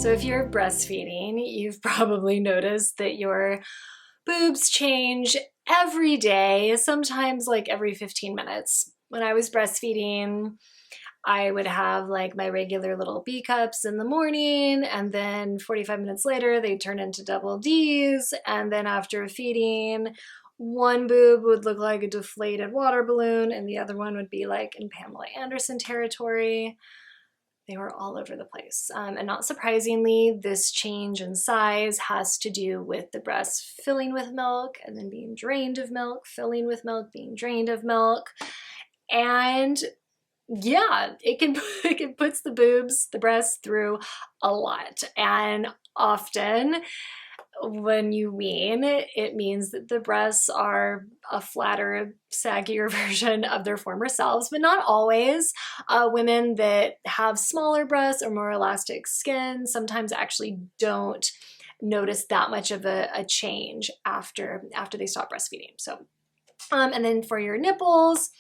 So if you're breastfeeding, you've probably noticed that your boobs change every day, sometimes like every 15 minutes. When I was breastfeeding, I would have like my regular little B cups in the morning, and then 45 minutes later, they'd turn into double Ds. And then after feeding, one boob would look like a deflated water balloon, and the other one would be like in Pamela Anderson territory. They were all over the place. And not surprisingly, this change in size has to do with the breast filling with milk and then being drained of milk, filling with milk, being drained of milk. And yeah, it can puts the boobs, the breasts through a lot. And often when you wean, it means that the breasts are a flatter, saggier version of their former selves, but not always. Women that have smaller breasts or more elastic skin sometimes actually don't notice that much of a change after they stop breastfeeding. So and then for your nipples,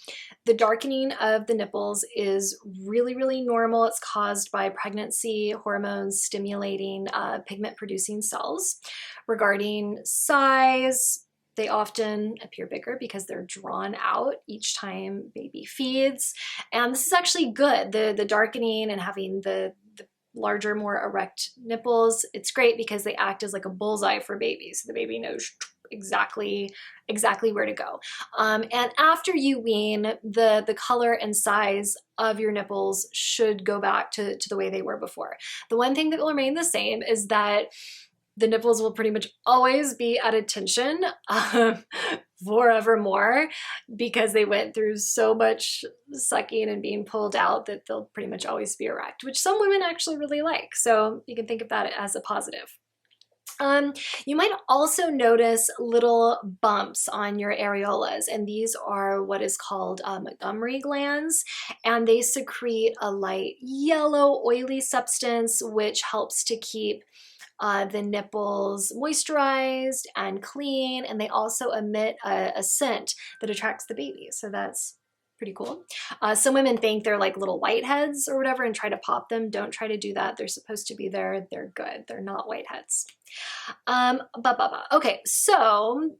the darkening of the nipples is really, really normal. It's caused by pregnancy hormones stimulating pigment-producing cells. Regarding size, they often appear bigger because they're drawn out each time baby feeds. And this is actually good. The darkening and having the larger, more erect nipples, it's great because they act as like a bullseye for babies. So the baby knows exactly where to go. And after you wean, the color and size of your nipples should go back to the way they were before. The one thing that will remain the same is that the nipples will pretty much always be at attention forevermore, because they went through so much sucking and being pulled out that they'll pretty much always be erect, which some women actually really like. So you can think of that as a positive. You might also notice little bumps on your areolas, and these are what is called Montgomery glands, and they secrete a light yellow oily substance which helps to keep the nipples moisturized and clean, and they also emit a scent that attracts the baby. So that's pretty cool. Some women think they're like little whiteheads or whatever and try to pop them. Don't try to do that. They're supposed to be there. They're good. They're not whiteheads. Okay, so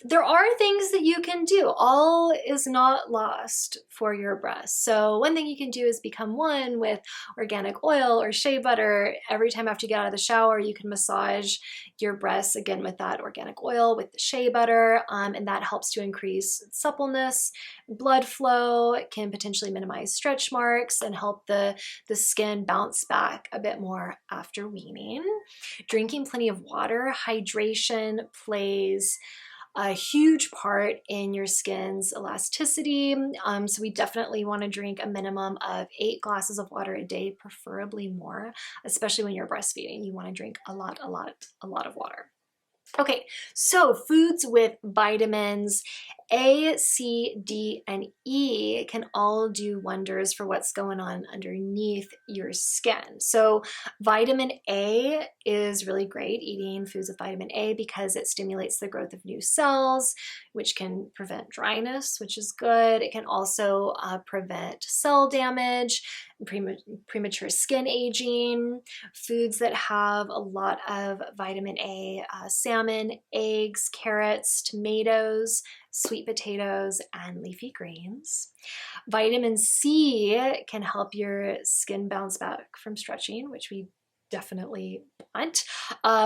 there are things that you can do. All is not lost for your breasts. So one thing you can do is become one with organic oil or shea butter. Every time after you get out of the shower, you can massage your breasts again with that organic oil, with the shea butter, and that helps to increase suppleness, blood flow. It can potentially minimize stretch marks and help the skin bounce back a bit more after weaning. Drinking plenty of water. Hydration plays a huge part in your skin's elasticity. So we definitely want to drink a minimum of 8 glasses of water a day, preferably more, especially when you're breastfeeding. You want to drink a lot of water. Okay, so foods with vitamins A, C, D, and E can all do wonders for what's going on underneath your skin. So vitamin A is really great, eating foods with vitamin A, because it stimulates the growth of new cells, which can prevent dryness, which is good. It can also prevent cell damage, premature skin aging. Foods that have a lot of vitamin A, salmon, eggs, carrots, tomatoes, sweet potatoes, and leafy greens. Vitamin C can help your skin bounce back from stretching, which we definitely want.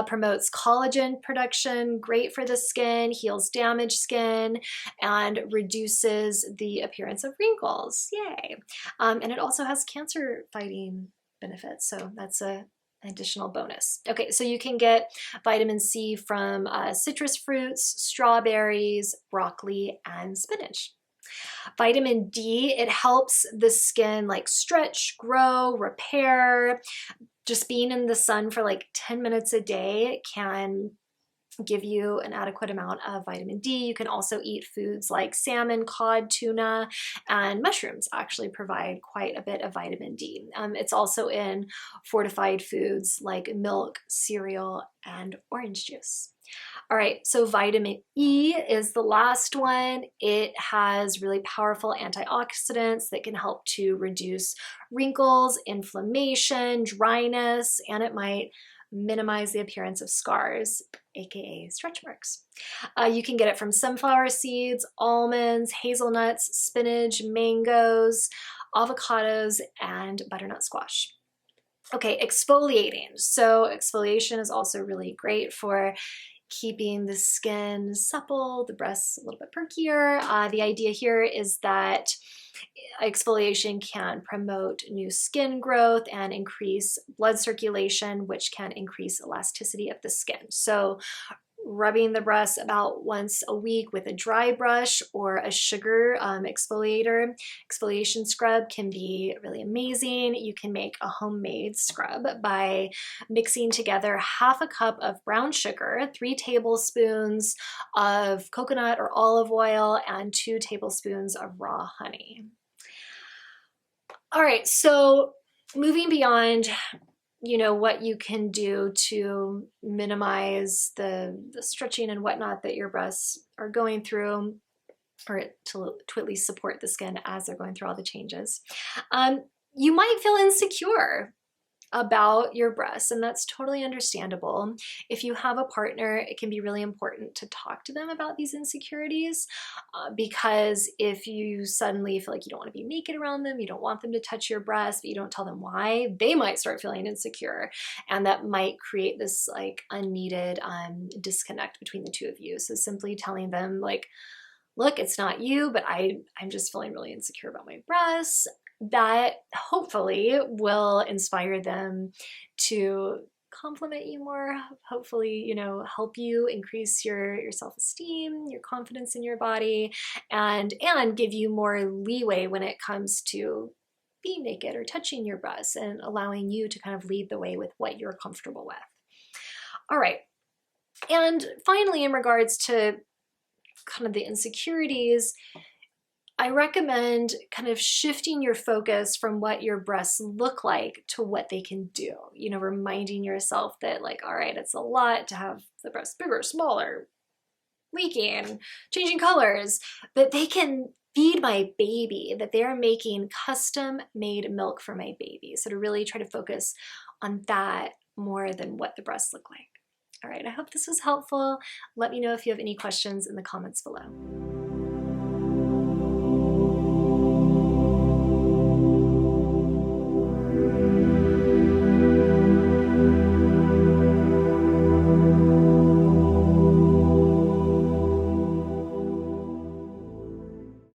Promotes collagen production, great for the skin, heals damaged skin, and reduces the appearance of wrinkles. Yay! And it also has cancer fighting benefits, so that's an additional bonus. Okay, so you can get vitamin C from citrus fruits, strawberries, broccoli, and spinach. Vitamin D, it helps the skin like stretch, grow, repair. Just being in the sun for like 10 minutes a day can give you an adequate amount of vitamin D. You can also eat foods like salmon, cod, tuna, and mushrooms actually provide quite a bit of vitamin D. It's also in fortified foods like milk, cereal, and orange juice. All right, so vitamin E is the last one. It has really powerful antioxidants that can help to reduce wrinkles, inflammation, dryness, and it might minimize the appearance of scars, aka stretch marks. You can get it from sunflower seeds, almonds, hazelnuts, spinach, mangoes, avocados, and butternut squash. Okay, exfoliating. So exfoliation is also really great for keeping the skin supple, the breasts a little bit perkier. The idea here is that exfoliation can promote new skin growth and increase blood circulation, which can increase elasticity of the skin. So rubbing the breasts about once a week with a dry brush or a sugar exfoliation scrub can be really amazing. You can make a homemade scrub by mixing together half a cup of brown sugar, 3 tablespoons of coconut or olive oil, and 2 tablespoons of raw honey. All right, so moving beyond what you can do to minimize the stretching and whatnot that your breasts are going through, or to at least support the skin as they're going through all the changes. You might feel insecure about your breasts, and that's totally understandable. If you have a partner, it can be really important to talk to them about these insecurities, because if you suddenly feel like you don't want to be naked around them, you don't want them to touch your breasts, but you don't tell them why, they might start feeling insecure, and that might create this like unneeded disconnect between the two of you. So simply telling them like, look, it's not you, but I'm just feeling really insecure about my breasts, that hopefully will inspire them to compliment you more, hopefully, help you increase your self-esteem, your confidence in your body, and give you more leeway when it comes to being naked or touching your breasts, and allowing you to kind of lead the way with what you're comfortable with. All right. And finally, in regards to kind of the insecurities, I recommend kind of shifting your focus from what your breasts look like to what they can do. Reminding yourself that like, all right, it's a lot to have the breasts bigger, smaller, leaking, changing colors, but they can feed my baby, that they're making custom made milk for my baby. So to really try to focus on that more than what the breasts look like. All right, I hope this was helpful. Let me know if you have any questions in the comments below.